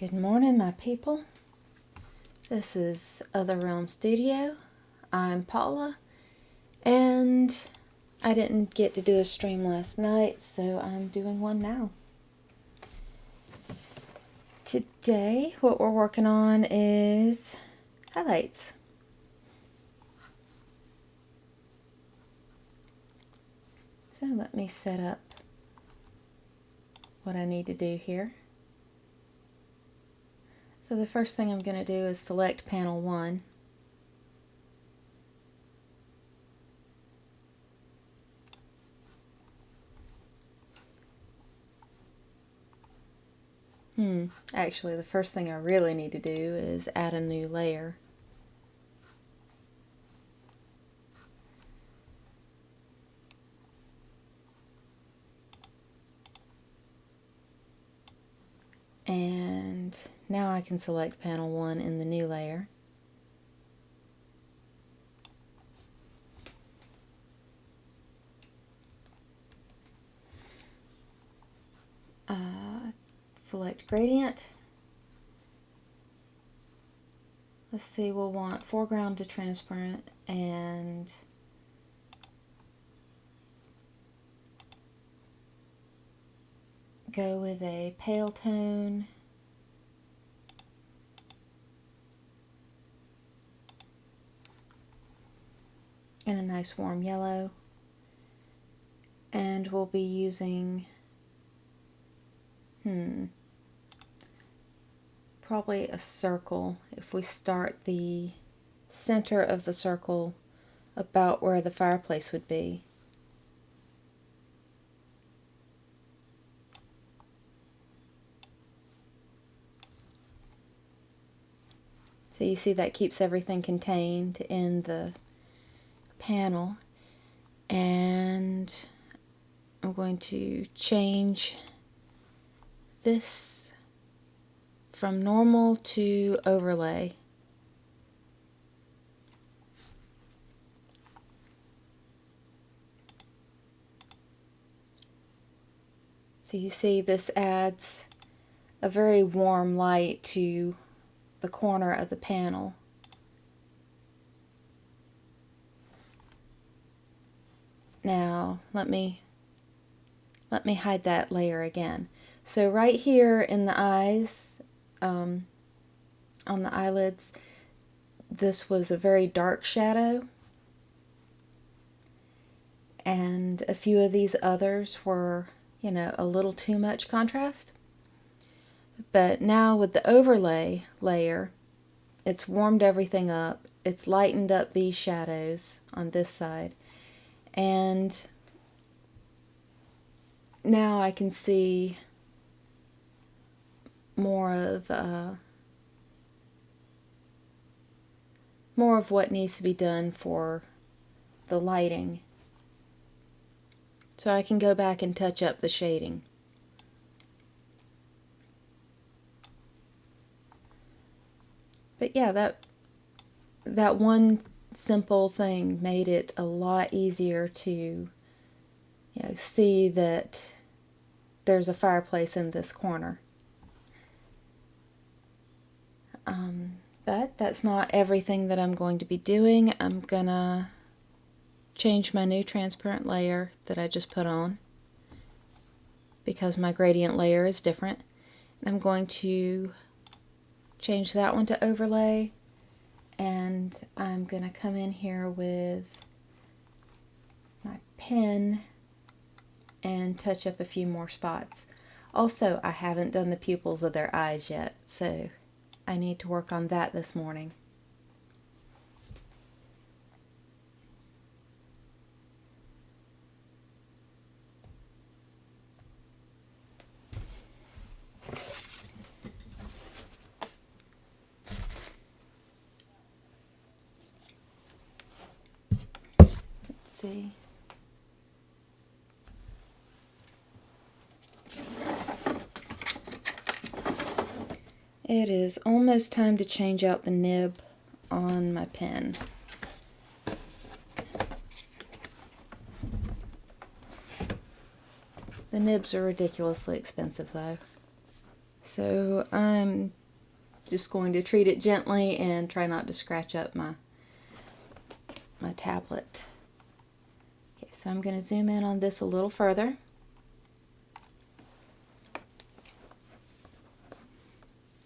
Good morning, my people. This is Other Realm Studio. I'm Paula, and I didn't get to do a stream last night, so I'm doing one now. Today, what we're working on is highlights. So let me set up what I need to do here. So the first thing I'm going to do is select panel 1. Actually, the first thing I really need to do is add a new layer. And now I can select panel 1 in the new layer. Select gradient. Let's see, we'll want foreground to transparent and go with a pale tone. And a nice warm yellow. And we'll be using probably a circle if we start the center of the circle about where the fireplace would be. So you see that keeps everything contained in the panel. And I'm going to change this from normal to overlay. So you see this adds a very warm light to the corner of the panel. Now let me hide that layer again. So right here in the eyes, on the eyelids, this was a very dark shadow, and a few of these others were, a little too much contrast. But now with the overlay layer, it's warmed everything up, it's lightened up these shadows on this side, and now I can see more of what needs to be done for the lighting. So I can go back and touch up the shading. But yeah, that one simple thing made it a lot easier to see that there's a fireplace in this corner. But that's not everything that I'm going to be doing. I'm gonna change my new transparent layer that I just put on because my gradient layer is different. And I'm going to change that one to overlay, and I'm going to come in here with my pen and touch up a few more spots. Also, I haven't done the pupils of their eyes yet, so I need to work on that this morning. Let's see. It is almost time to change out the nib on my pen. The nibs are ridiculously expensive though. So I'm just going to treat it gently and try not to scratch up my tablet. Okay, so I'm going to zoom in on this a little further.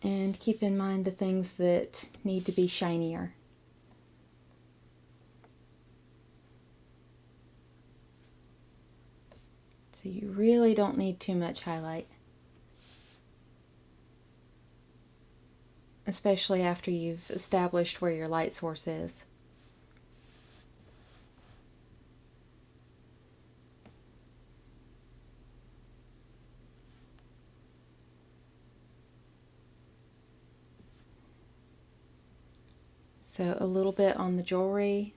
And keep in mind the things that need to be shinier. So you really don't need too much highlight, especially after you've established where your light source is. So a little bit on the jewelry.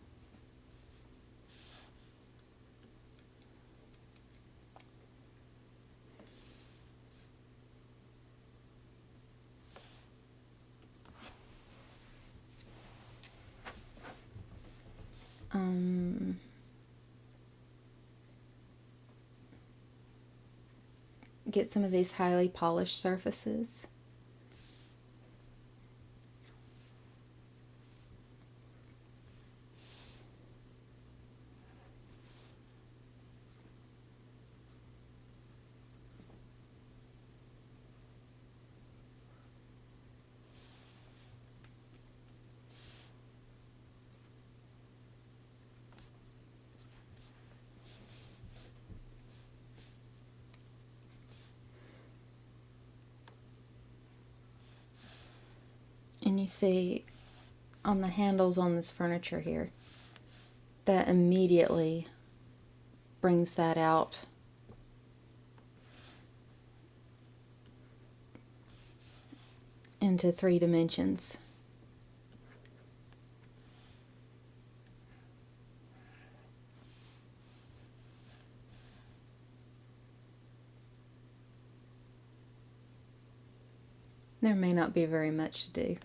Get some of these highly polished surfaces. And you see on the handles on this furniture here, that immediately brings that out. Into 3 dimensions. There may not be very much to do.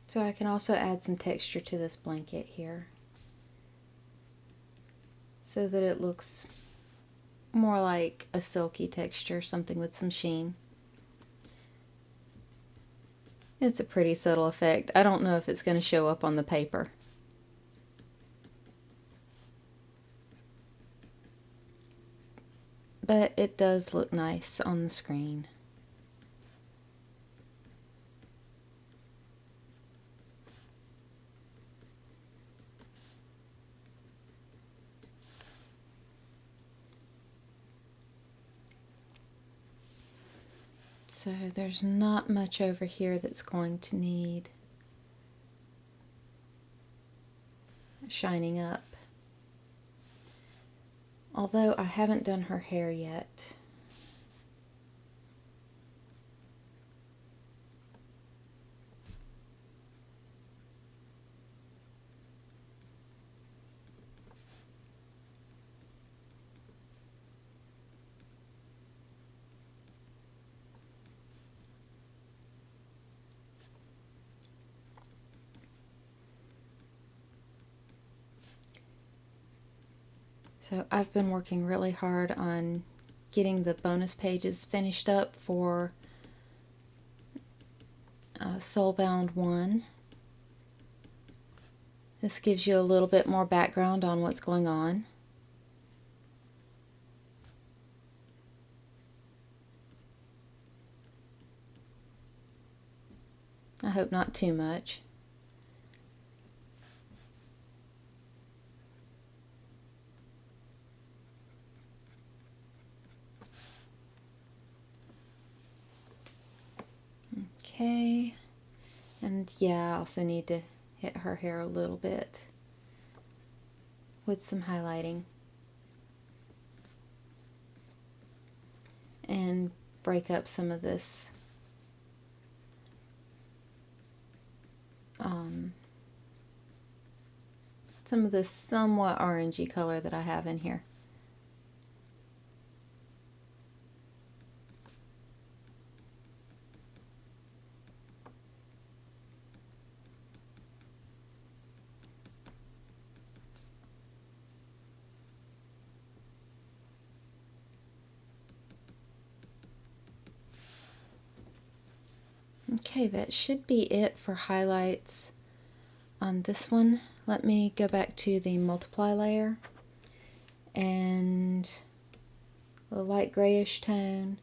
So I can also add some texture to this blanket here so that it looks more like a silky texture, something with some sheen. It's a pretty subtle effect. I don't know if it's going to show up on the paper. But it does look nice on the screen. So there's not much over here that's going to need shining up. Although I haven't done her hair yet. So I've been working really hard on getting the bonus pages finished up for Soulbound 1. This gives you a little bit more background on what's going on. I hope not too much. Okay, and yeah, I also need to hit her hair a little bit with some highlighting and break up some of this some of this somewhat orangey color that I have in here. Okay, that should be it for highlights on this one. Let me go back to the multiply layer and the light grayish tone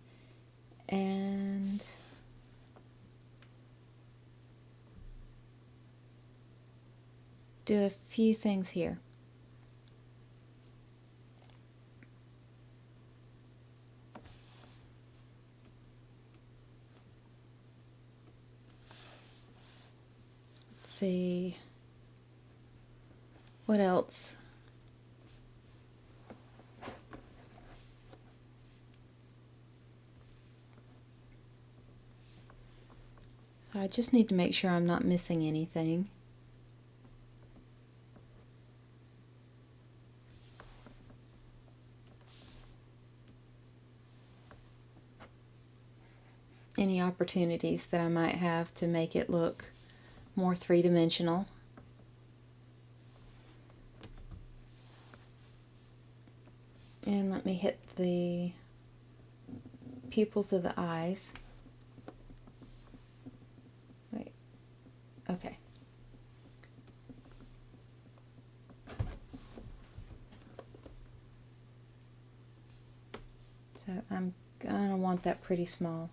and do a few things here. See what else. So I just need to make sure I'm not missing anything. Any opportunities that I might have to make it look more three-dimensional. And let me hit the pupils of the eyes. Wait, okay. So I'm gonna want that pretty small.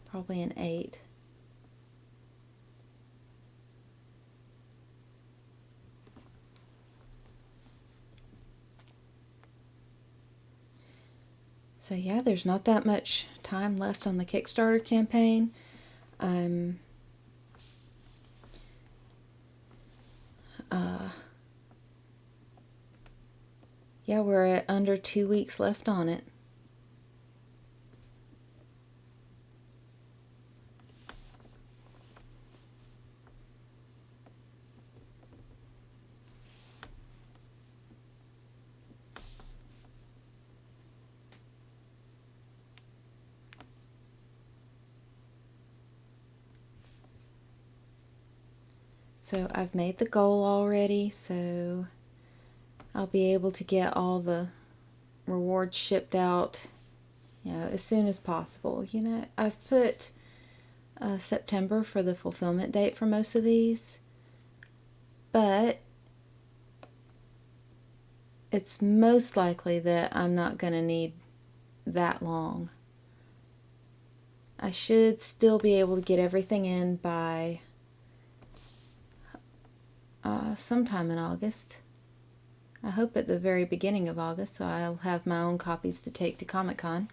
Probably an 8. So yeah, there's not that much time left on the Kickstarter campaign. Yeah, we're at under 2 weeks left on it. So I've made the goal already, so I'll be able to get all the rewards shipped out, as soon as possible. I've put September for the fulfillment date for most of these, but it's most likely that I'm not going to need that long. I should still be able to get everything in by sometime in August. I hope at the very beginning of August, so I'll have my own copies to take to Comic-Con.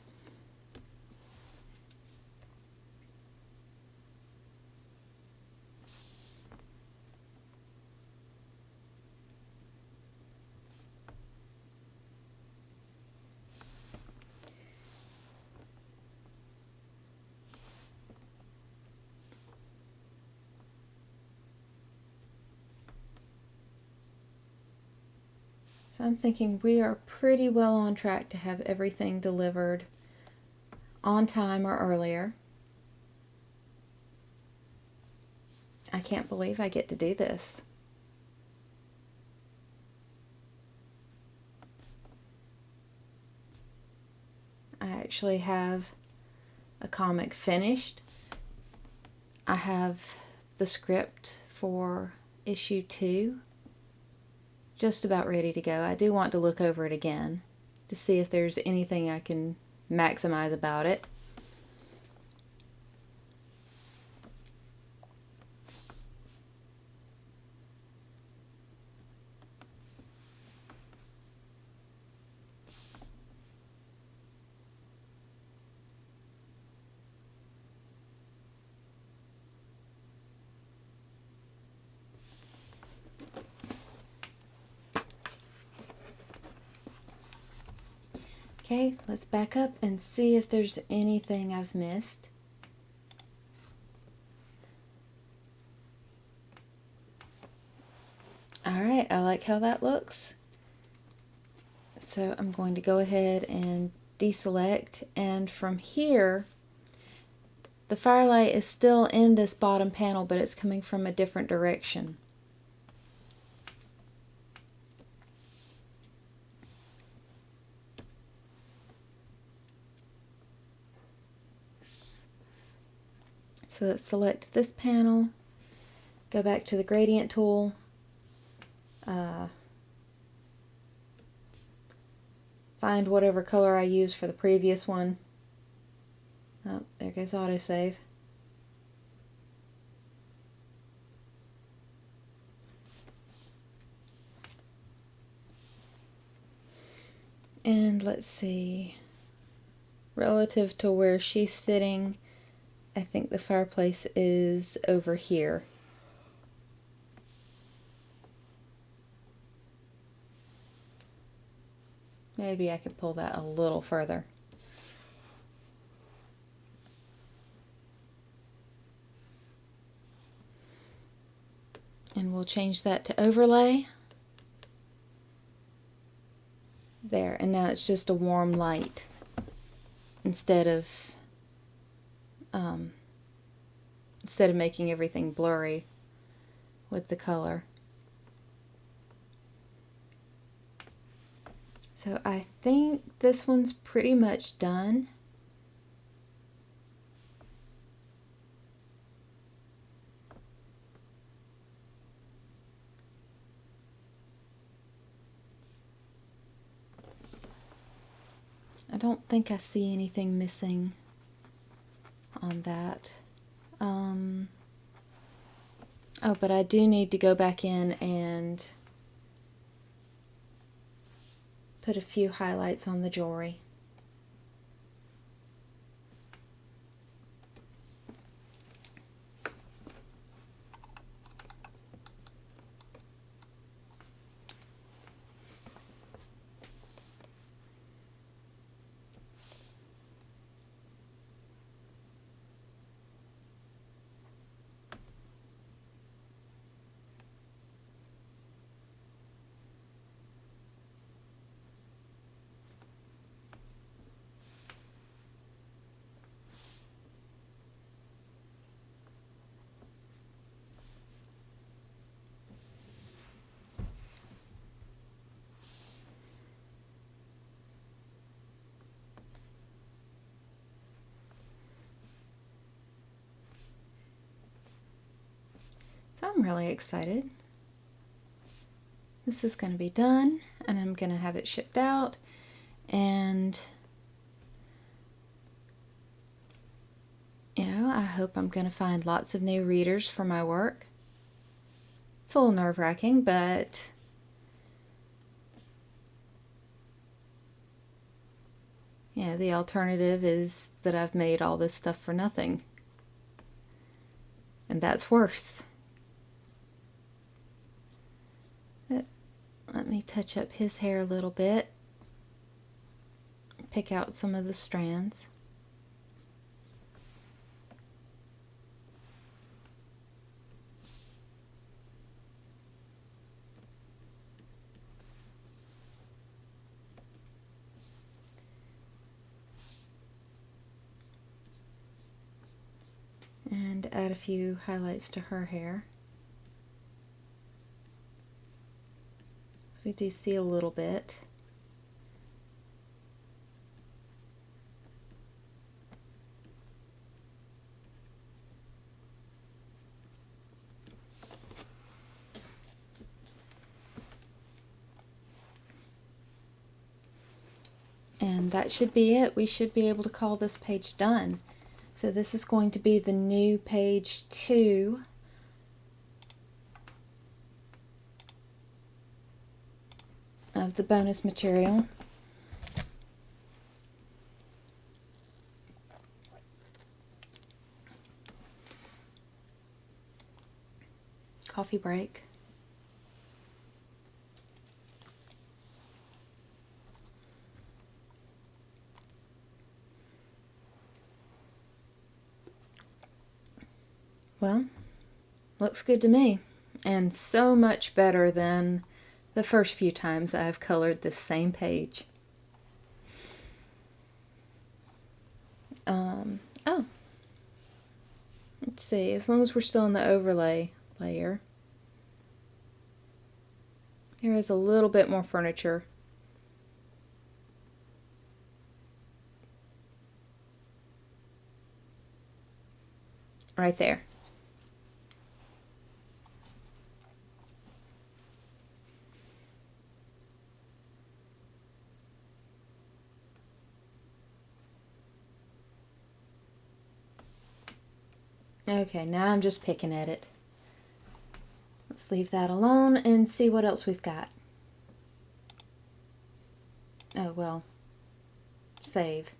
So I'm thinking we are pretty well on track to have everything delivered on time or earlier. I can't believe I get to do this. I actually have a comic finished. I have the script for issue 2 just about ready to go. I do want to look over it again to see if there's anything I can maximize about it. Okay, let's back up and see if there's anything I've missed. like how that looks. So I'm going to go ahead and deselect, and from here the firelight is still in this bottom panel, but it's coming from a different direction. So let's select this panel, go back to the gradient tool, find whatever color I used for the previous one. Oh, there goes autosave. And let's see, relative to where she's sitting, I think the fireplace is over here. Maybe I could pull that a little further. And we'll change that to overlay. There, and now it's just a warm light instead of making everything blurry with the color. So I think this one's pretty much done. I don't think I see anything missing on that. Oh, but I do need to go back in and put a few highlights on the jewelry. So I'm really excited. This is going to be done, and I'm going to have it shipped out, and you know, I hope I'm going to find lots of new readers for my work. It's a little nerve-wracking, but you know, the alternative is that I've made all this stuff for nothing, and that's worse. Let me touch up his hair a little bit, pick out some of the strands. And add a few highlights to her hair. So we do see a little bit. And that should be it. We should be able to call this page done. So this is going to be the new page 2. Of the bonus material. Coffee break. Well, looks good to me, and so much better than the first few times I've colored this same page. Oh, let's see, as long as we're still in the overlay layer, here is a little bit more furniture. Right there. Okay, now I'm just picking at it. Let's leave that alone and see what else we've got. Oh, well, save.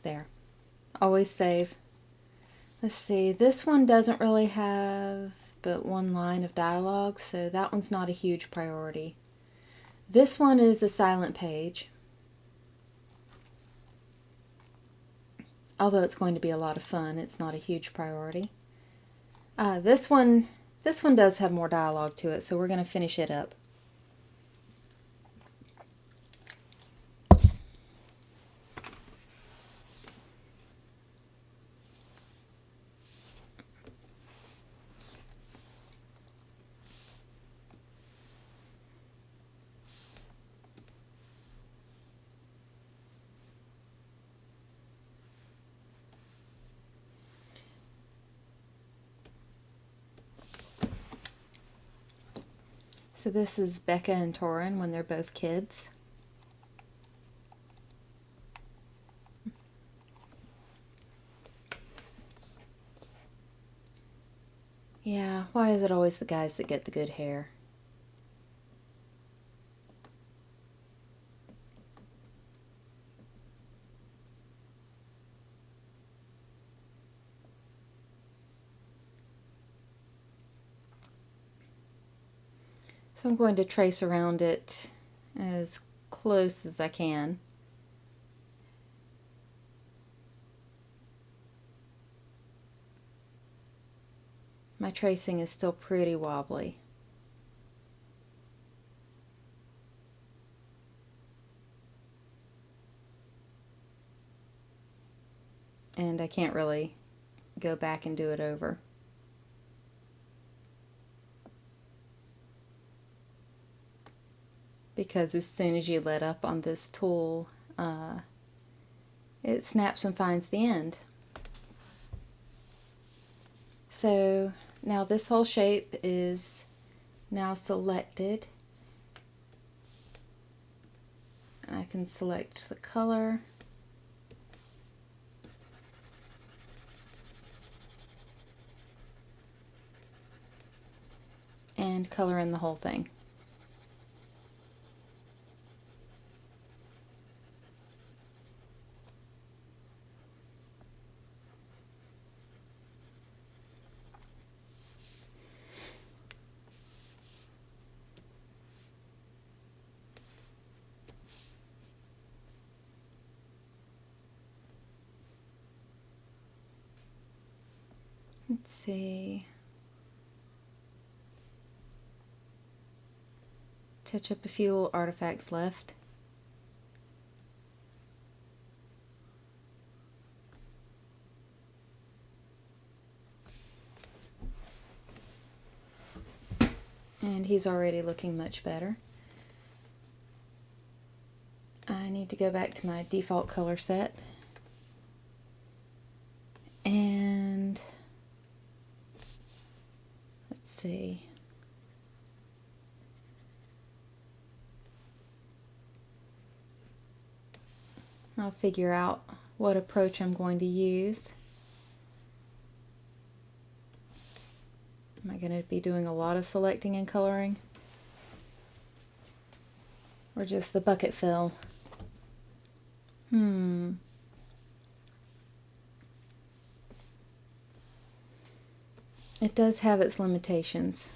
There. Always save. Let's see, this one doesn't really have but one line of dialogue, so that one's not a huge priority. This one is a silent page, although it's going to be a lot of fun. It's not a huge priority. This one does have more dialogue to it, so we're going to finish it up. So this is Becca and Torin when they're both kids. Yeah, why is it always the guys that get the good hair? So I'm going to trace around it as close as I can. My tracing is still pretty wobbly. And I can't really go back and do it over. Because as soon as you let up on this tool, it snaps and finds the end. So now this whole shape is now selected. I can select the color. And color in the whole thing. Let's see. Touch up a few little artifacts left. And he's already looking much better. I need to go back to my default color set. And let's see. I'll figure out what approach I'm going to use. Am I going to be doing a lot of selecting and coloring? Or just the bucket fill? It does have its limitations.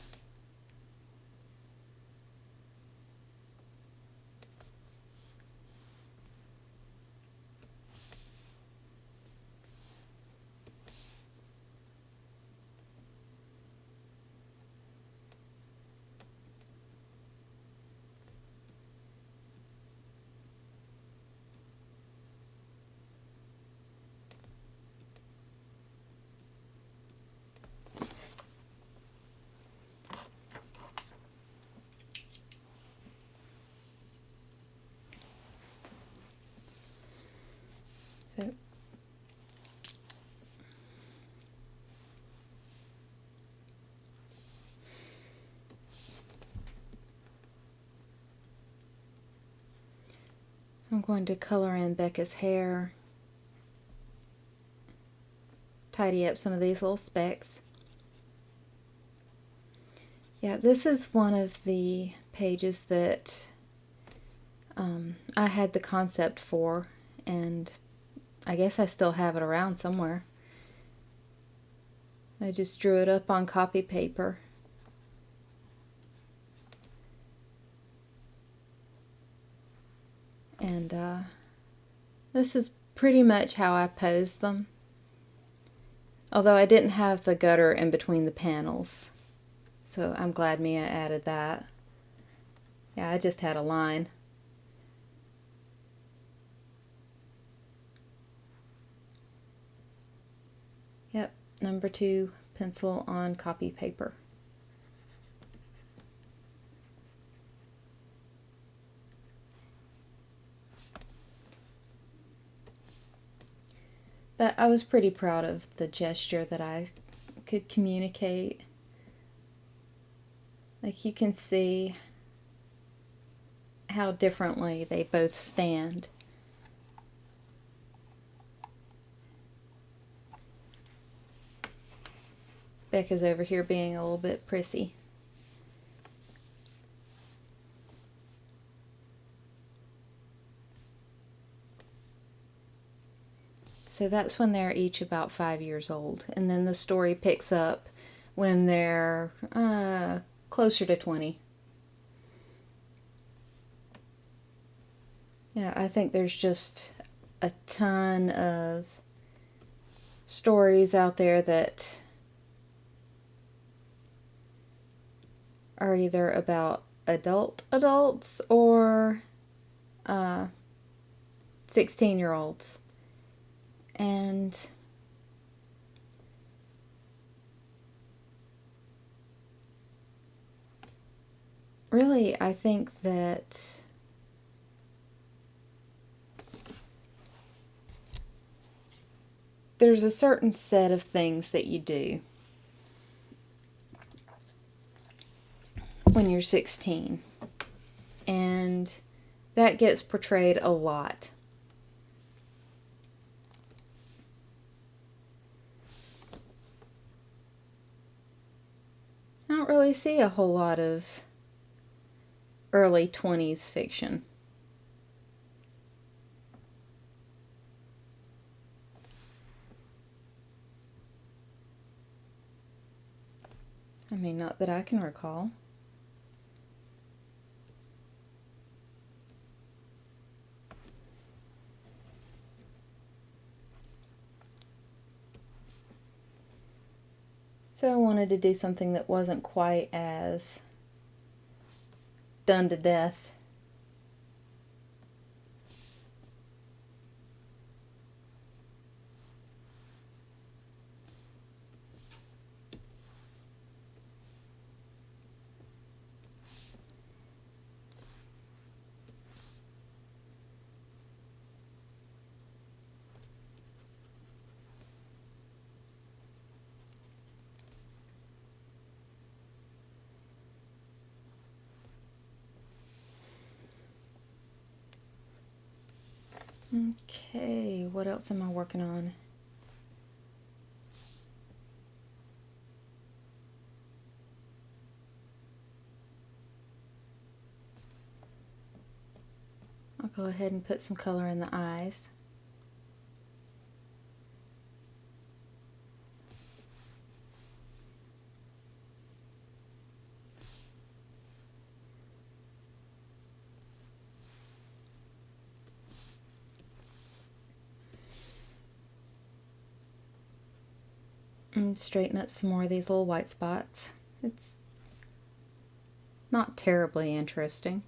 I'm going to color in Becca's hair, tidy up some of these little specks. Yeah, this is one of the pages that I had the concept for, and I guess I still have it around somewhere. I just drew it up on copy paper. And this is pretty much how I posed them. Although I didn't have the gutter in between the panels. So I'm glad Mia added that. Yeah, I just had a line. Yep, number 2 pencil on copy paper. But I was pretty proud of the gesture that I could communicate. Like, you can see how differently they both stand. Becca's over here being a little bit prissy. So that's when they're each about 5 years old. And then the story picks up when they're closer to 20. Yeah, I think there's just a ton of stories out there that are either about adults or 16-year-olds. And really, I think that there's a certain set of things that you do when you're 16, and that gets portrayed a lot. I don't really see a whole lot of early 20s fiction. I mean, not that I can recall. So I wanted to do something that wasn't quite as done to death. Okay, what else am I working on? I'll go ahead and put some color in the eyes. And straighten up some more of these little white spots. It's not terribly interesting.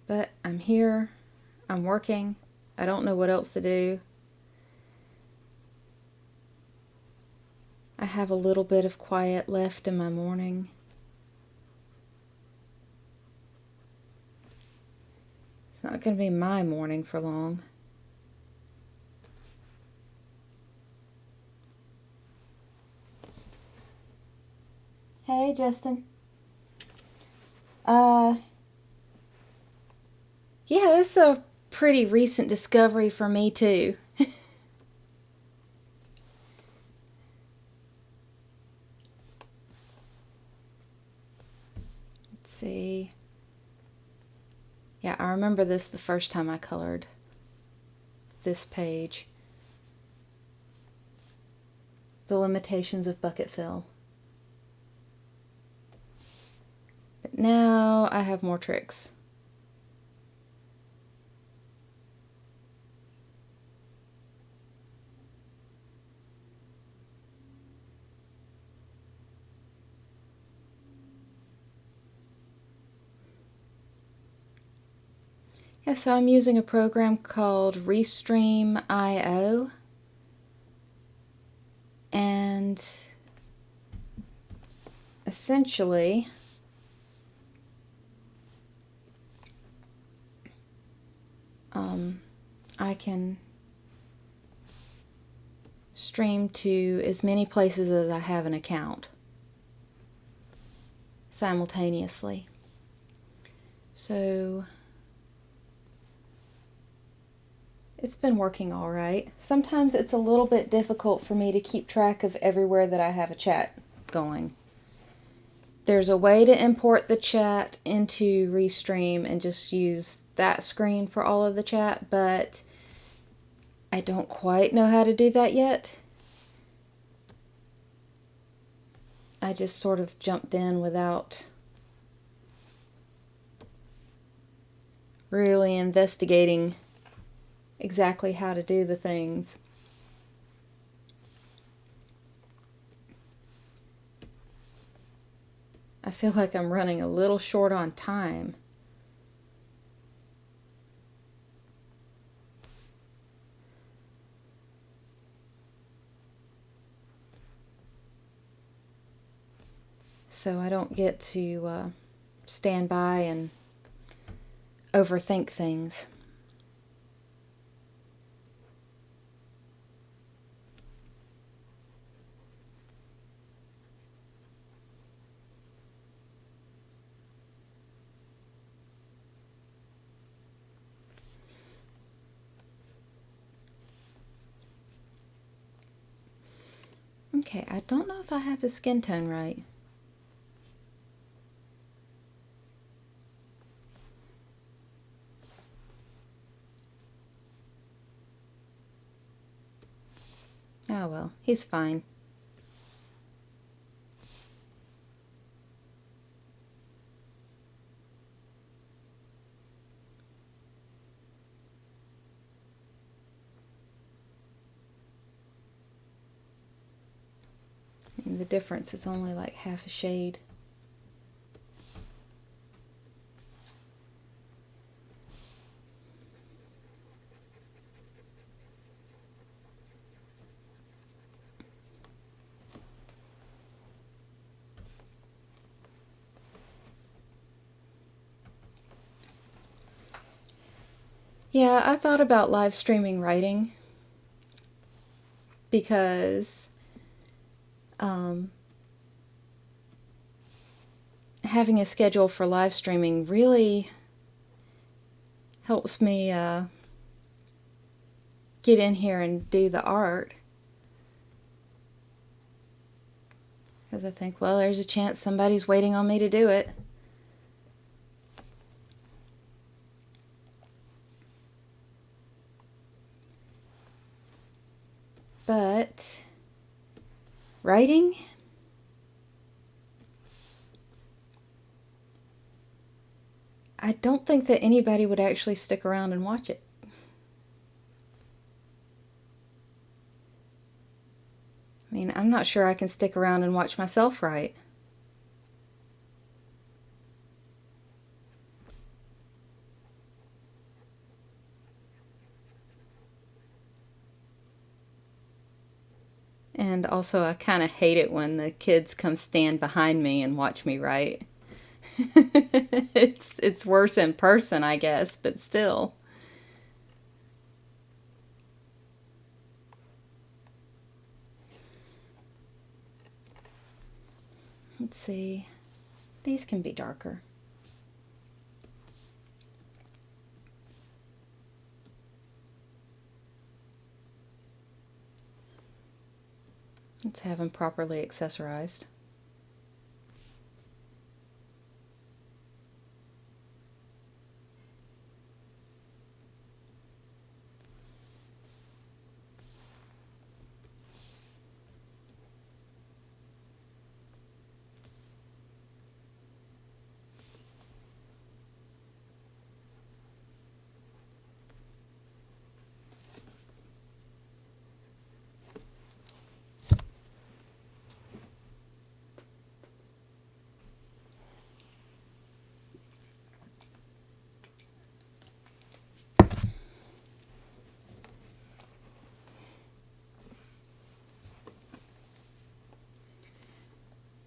But I'm here, I'm working, I don't know what else to do. I have a little bit of quiet left in my morning. It's not going to be my morning for long. Hey, Justin. Uh, yeah, this is a pretty recent discovery for me too. Let's see. Yeah, I remember this the first time I colored this page. The limitations of bucket fill. But now I have more tricks. Yeah, so I'm using a program called Restream.io, and essentially I can stream to as many places as I have an account simultaneously. So it's been working all right. Sometimes it's a little bit difficult for me to keep track of everywhere that I have a chat going. There's a way to import the chat into Restream and just use that screen for all of the chat, but I don't quite know how to do that yet. I just sort of jumped in without really investigating exactly how to do the things. I feel like I'm running a little short on time. So I don't get to stand by and overthink things. Okay, I don't know if I have the skin tone right. Oh well, he's fine. And the difference is only like half a shade. Yeah, I thought about live streaming writing because having a schedule for live streaming really helps me get in here and do the art. Because I think, well, there's a chance somebody's waiting on me to do it. But writing, I don't think that anybody would actually stick around and watch it. I mean, I'm not sure I can stick around and watch myself write. And also, I kind of hate it when the kids come stand behind me and watch me write. It's worse in person, I guess, but still. Let's see. These can be darker. Let's have them properly accessorized.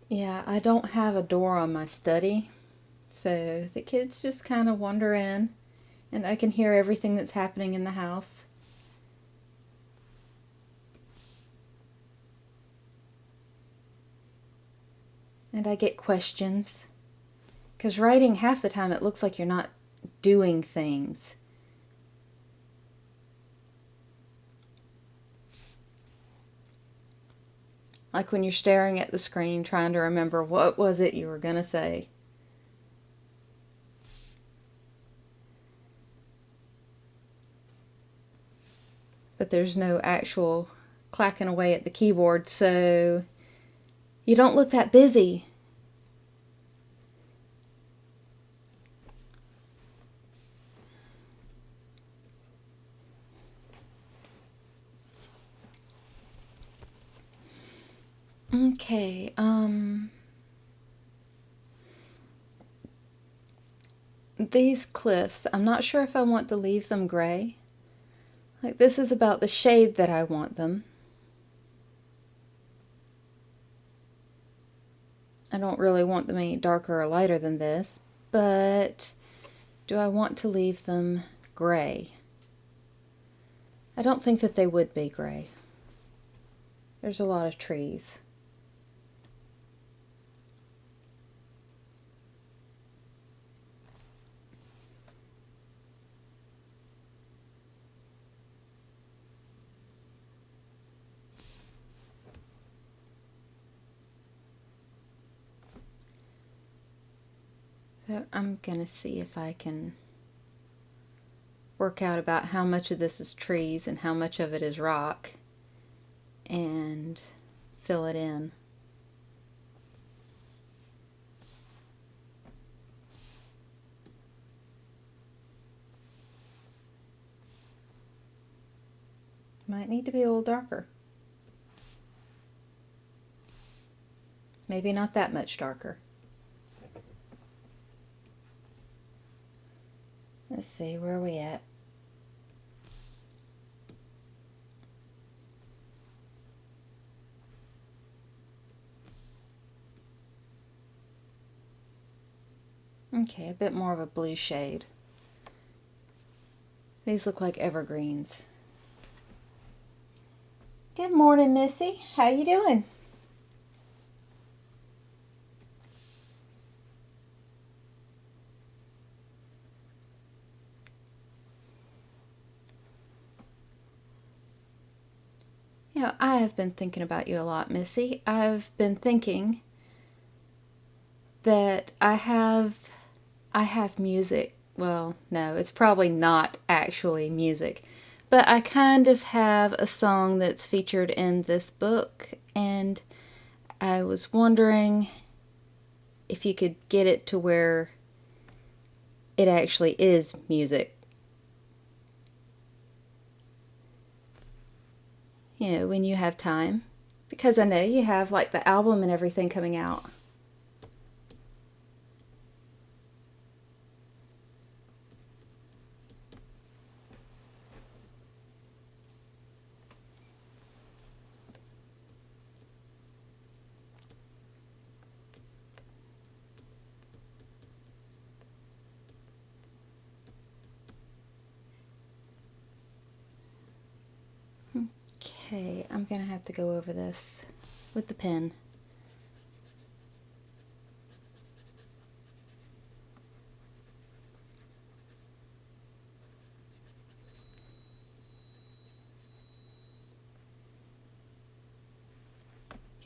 Yeah, I don't have a door on my study, so the kids just kind of wander in, and I can hear everything that's happening in the house. And I get questions, because writing, half the time it looks like you're not doing things. Like when you're staring at the screen trying to remember what was it you were going to say. But there's no actual clacking away at the keyboard, so you don't look that busy. Okay, these cliffs, I'm not sure if I want to leave them gray. Like, this is about the shade that I want them. I don't really want them any darker or lighter than this, but do I want to leave them gray? I don't think that they would be gray. There's a lot of trees. So I'm going to see if I can work out about how much of this is trees and how much of it is rock and fill it in. Might need to be a little darker. Maybe not that much darker. Let's see, where are we at? Okay, a bit more of a blue shade. These look like evergreens. Good morning, Missy. How you doing? You know, I have been thinking about you a lot, Missy. I've been thinking that I have music. Well, no, it's probably not actually music. But I kind of have a song that's featured in this book, and I was wondering if you could get it to where it actually is music. You know, when you have time. Because I know you have like the album and everything coming out. Okay, I'm gonna have to go over this with the pen.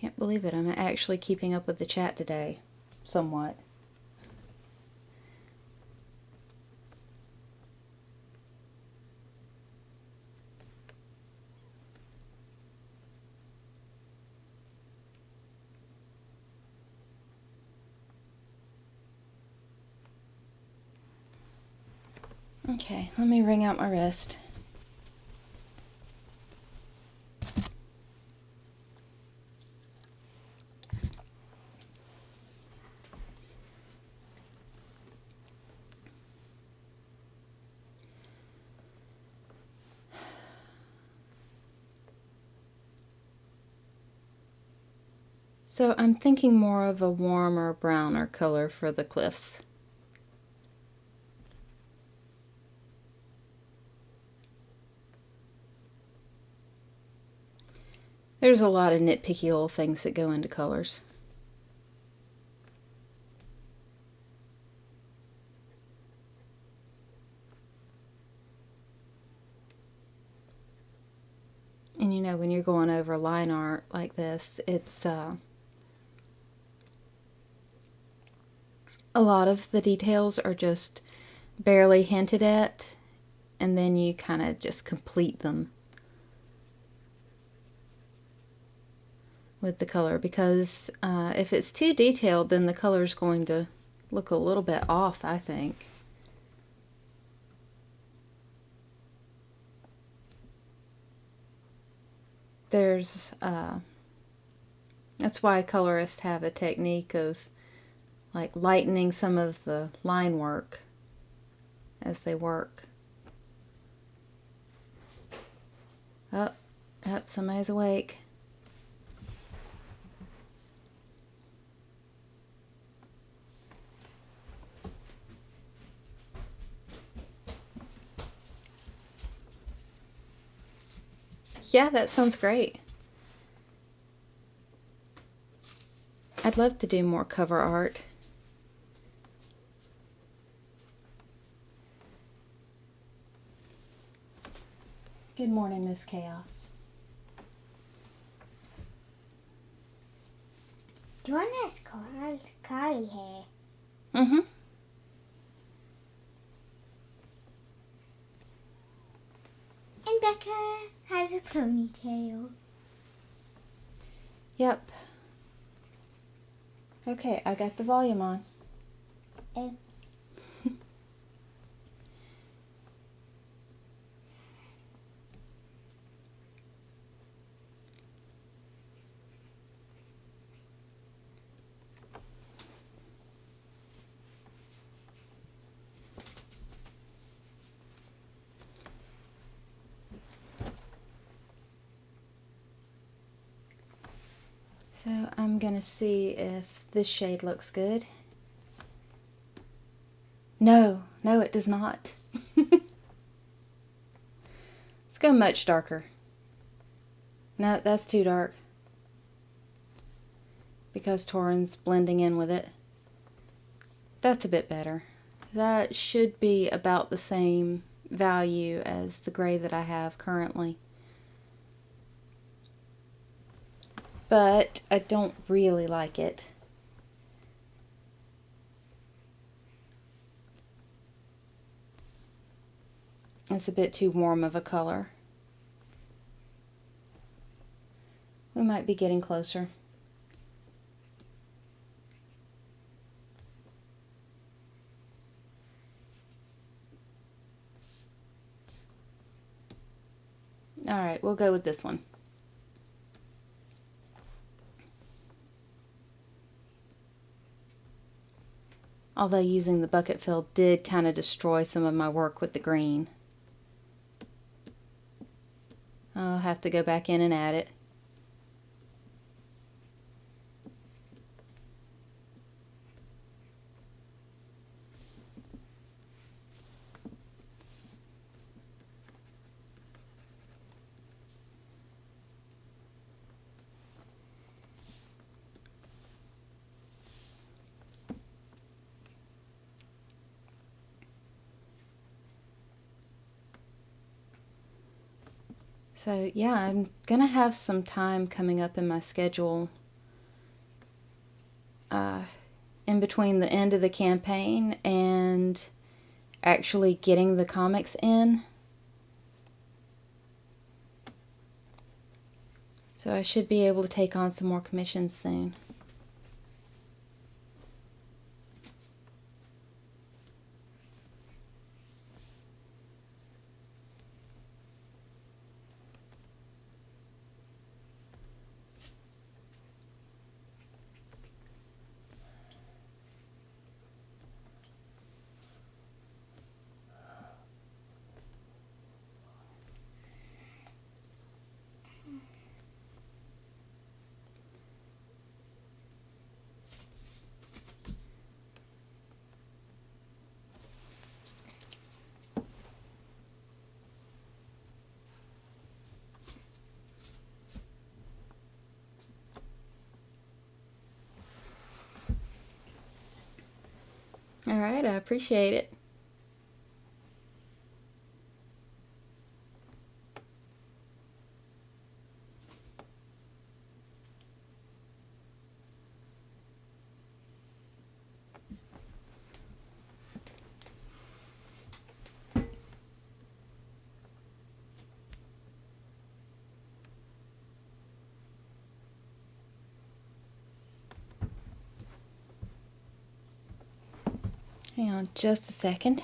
Can't believe it. I'm actually keeping up with the chat today, somewhat. Okay, let me wring out my wrist. So I'm thinking more of a warmer, browner color for the cliffs. There's a lot of nitpicky little things that go into colors. And you know, when you're going over line art like this, it's a lot of the details are just barely hinted at, and then you kind of just complete them with the color, because if it's too detailed, then the color is going to look a little bit off, I think. There's that's why colorists have a technique of like lightening some of the line work as they work. Oh, somebody's awake. Yeah, that sounds great. I'd love to do more cover art. Good morning, Miss Chaos. Do you want nice curly hair? Mm-hmm. And Becca has a ponytail. Yep. Okay, I got the volume on. So I'm going to see if this shade looks good. No, it does not. Let's go much darker. No, that's too dark. Because Taurin's blending in with it. That's a bit better. That should be about the same value as the gray that I have currently. But I don't really like it. It's a bit too warm of a color. We might be getting closer. Alright, we'll go with this one. Although using the bucket fill did kind of destroy some of my work with the green. I'll have to go back in and add it. So yeah, I'm gonna have some time coming up in my schedule in between the end of the campaign and actually getting the comics in. So I should be able to take on some more commissions soon. All right, I appreciate it. Hang on just a second.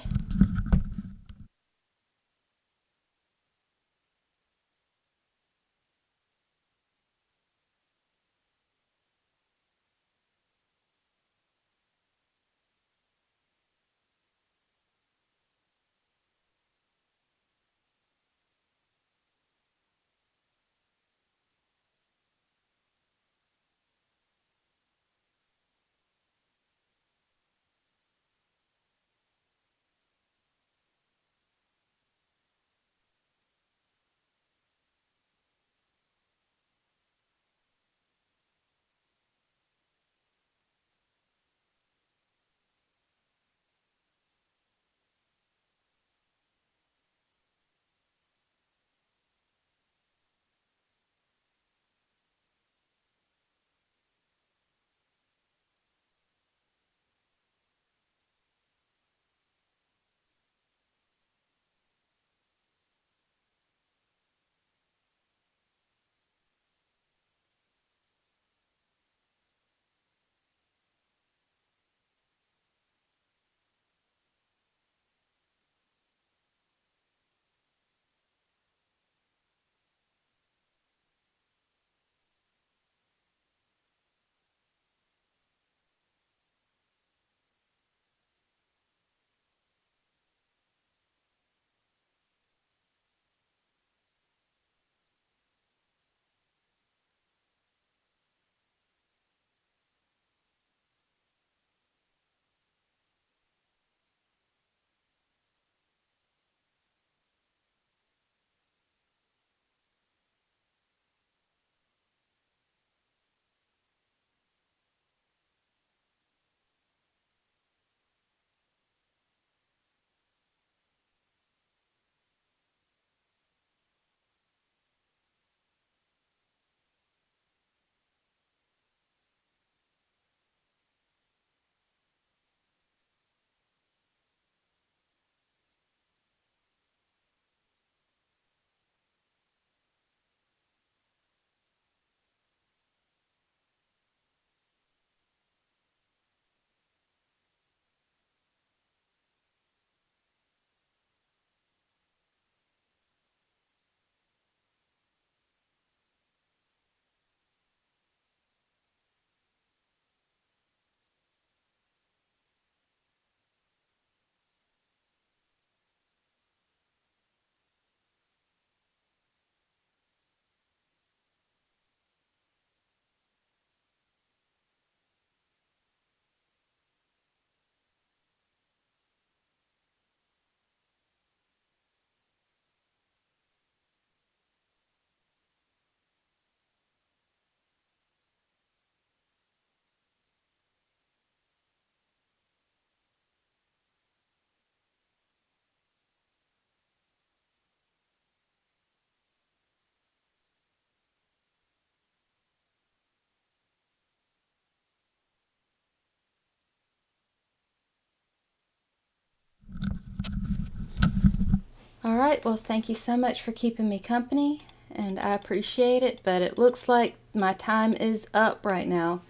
Alright, well thank you so much for keeping me company, and I appreciate it, but it looks like my time is up right now.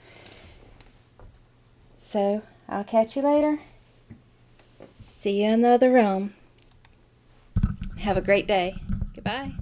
So, I'll catch you later. See you in the other realm. Have a great day. Goodbye.